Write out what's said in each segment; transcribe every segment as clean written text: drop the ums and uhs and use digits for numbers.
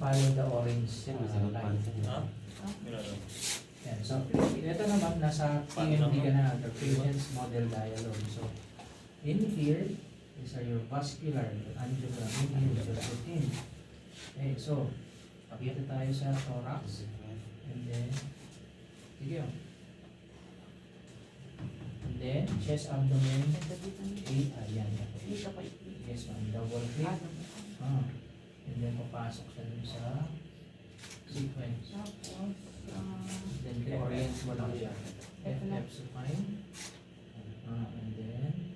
follow the orange line. Yan. So, ito naman, nasa PMD ka na, the Patient's Model Dialogue. So, in here, these are your vascular, angular, medial, routine. Okay, so, pakita tayo sa thorax. And then, sige o. And then, chest, abdomen, ayan. Yes ma'am, double click. And then, papasok siya dun sa sequence. Then, reorient mo lang siya. F supine. And then,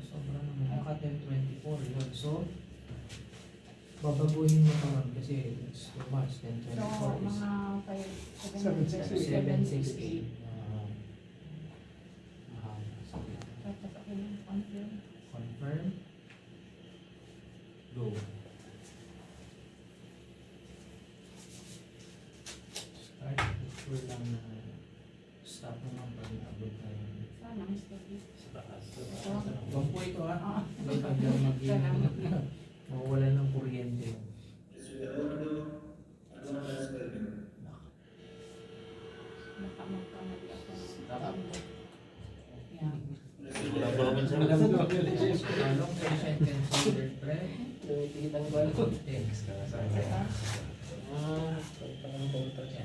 sobrang naman. Naka 1024 yun. So, babaguhin mo pa kasi it's too much. 1024 is Mga 768. Confirm. Go. Start. Sure lang na stop mo lang pag abot na yun. Huwag po ito ha. Huwag hanggang mawala ng kuryente. Long patient considered breath.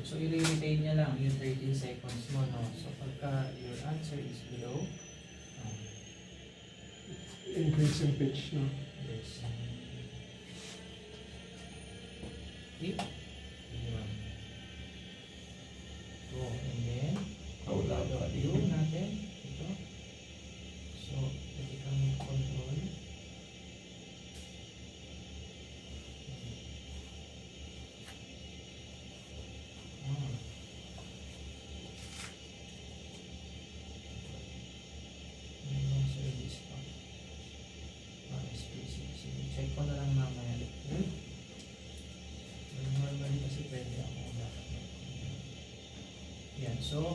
So, i-retain niya lang yung 13 seconds mo, no? So, pagka your answer is below, Increase in pitch, no? yes. Keep. Go, and then, view natin. Ito. So, pwede kang control. Check ko na lang mamaya. Normally kasi pwede ako dapat. Yan, so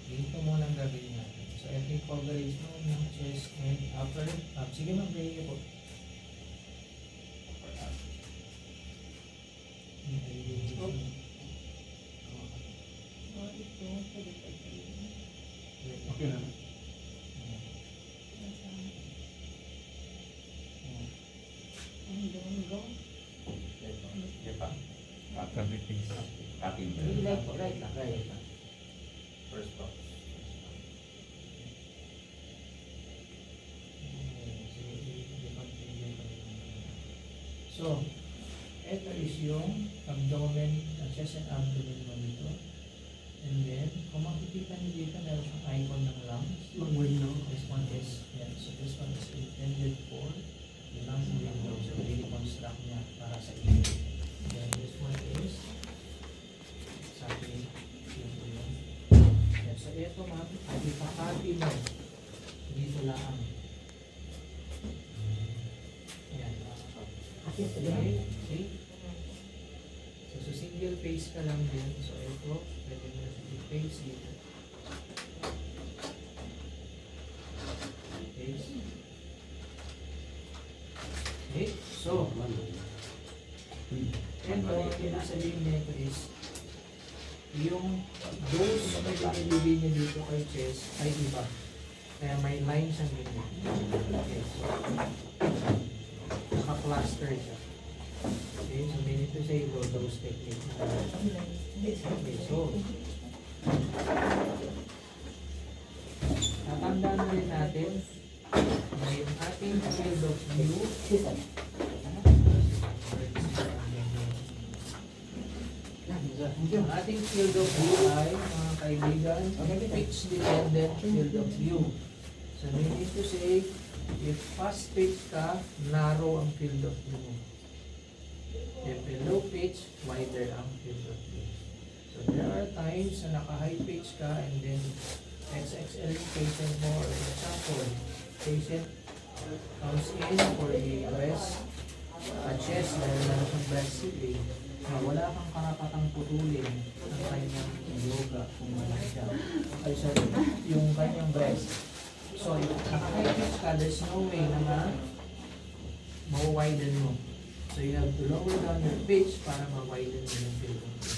dito muna ang gagawin natin. So, ito yung coverage mo ng chest and upper. Sige mag-break po. Upper up. Okay na. First box. So, ito is yung abdomen, chest and abdomen mo dito. And then, kung makikita niyo dito, meron siyang icon ng lungs. Long window. This one is, yan. So, this one is intended for the lung window. So, i-reconstruct niya para sa inyo. Then, this one is exactly yung yun. Yan. So, ito ma'am, ay ipakati mo dito lang. Yan. Okay. Okay. So, single face ka lang din. So, ito, pwede mo na single face dito. Face. Okay. So, ito, yung sabihin nito is, yung dose na binibigay niya dito kay chest ay iba. Kaya may line siyang ganyan. Okay. So, naka-cluster siya. Okay, so meaning to say, low dose technique. Okay, so, natandaan na rin natin na yung ating field of view, ang ating field of view ay, mga kaibigan, pitch dependent field of view. So meaning to say, if fast pitch ka, narrow ang field of view mo. If low pitch, wider ang field of view. So there are times na naka-high pitch ka and then XXL patient mo, or example, patient comes in for a breast, a chest, dahil meron siyang breast seeding, na wala kang karapatang putulin ang kanyang yoga kung wala siya. Ay, sorry, yung kanyang breast. So, if naka-high pitch ka, there's no way na ma-widen mo. So you have to lower down your pitch para ma-widen mo yung field of view.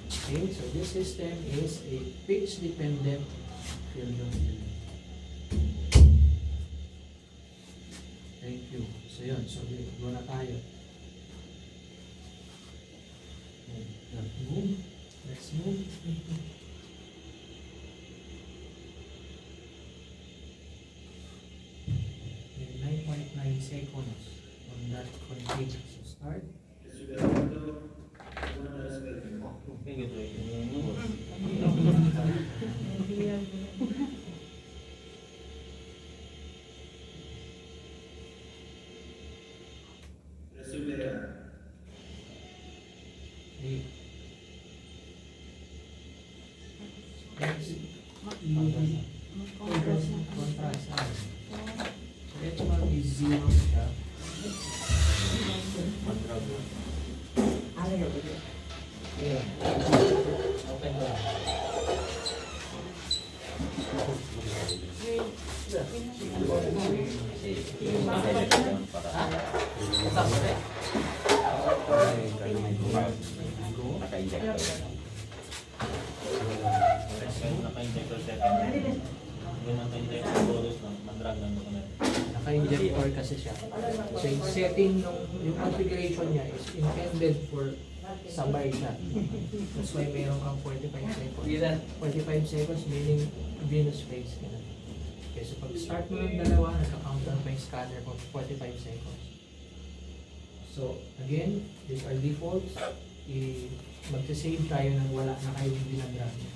Okay, so this system is a pitch-dependent field of view. Thank you. So yun, so go na tayo. Move. Let's move. Okay, 9.9 seconds on that config. So start. Okay. Next. Contrast. So ito mag is 0 siya. Yeah. Open ko lang. Naka-injector kasi siya. So yung setting yung configuration niya is intended for sabay siya. That's why mayroon kang 45 seconds. 45 seconds meaning venous phase. Okay, so pag start mo ng dalawa, nagka-counter pa yung scanner for 45 seconds. So again, these are defaults. Magsa-save tayo ng wala na kayo ginagamit.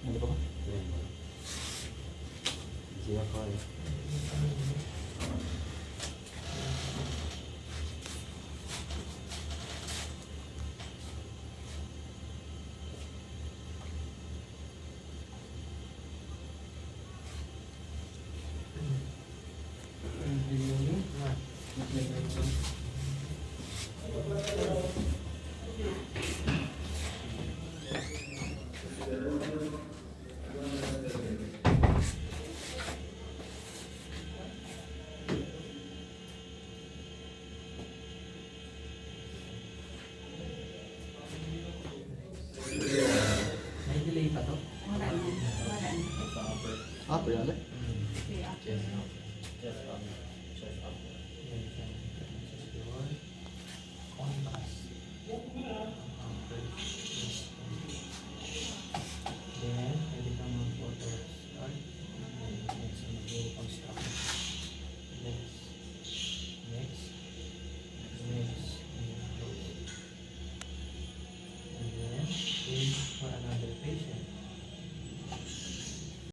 Ano ba? Siya ko eh. May delay pa to? Ah, pala. Chest up. Chest up.